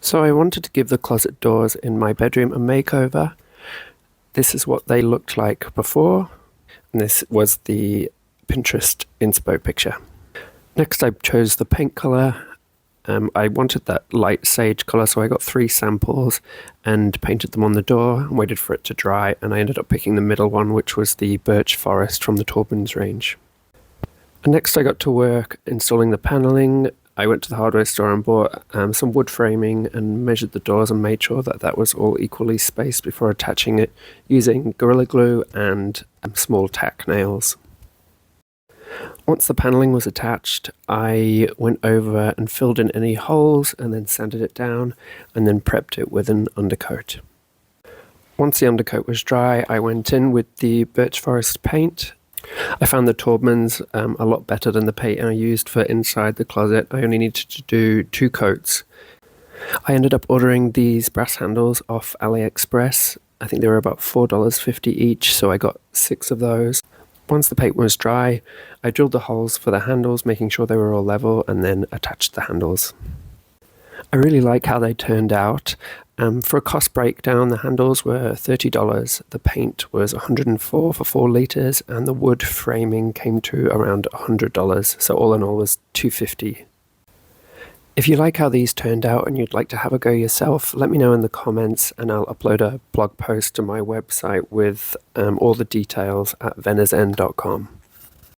So I wanted to give the closet doors in my bedroom a makeover. This is what they looked like before, and this was the Pinterest inspo picture. Next I chose the paint colour. I wanted that light sage colour, so I got 3 samples and painted them on the door and waited for it to dry, and I ended up picking the middle one, which was the birch forest from the Taubman's range. And next I got to work installing the panelling. I went to the hardware store and bought some wood framing and measured the doors and made sure that that was all equally spaced before attaching it using Gorilla Glue and small tack nails. Once the panelling was attached, I went over and filled in any holes and then sanded it down and then prepped it with an undercoat. Once the undercoat was dry, I went in with the birch forest paint. I found the Taubman's a lot better than the paint I used for inside the closet. I only needed to do 2 coats. I ended up ordering these brass handles off AliExpress. I think they were about $4.50 each, so I got 6 of those. Once the paint was dry, I drilled the holes for the handles, making sure they were all level, and then attached the handles. I really like how they turned out. For a cost breakdown, the handles were $30, the paint was $104 for 4 litres, and the wood framing came to around $100, so all in all was $250. If you like how these turned out and you'd like to have a go yourself, let me know in the comments and I'll upload a blog post to my website with all the details at venazen.com.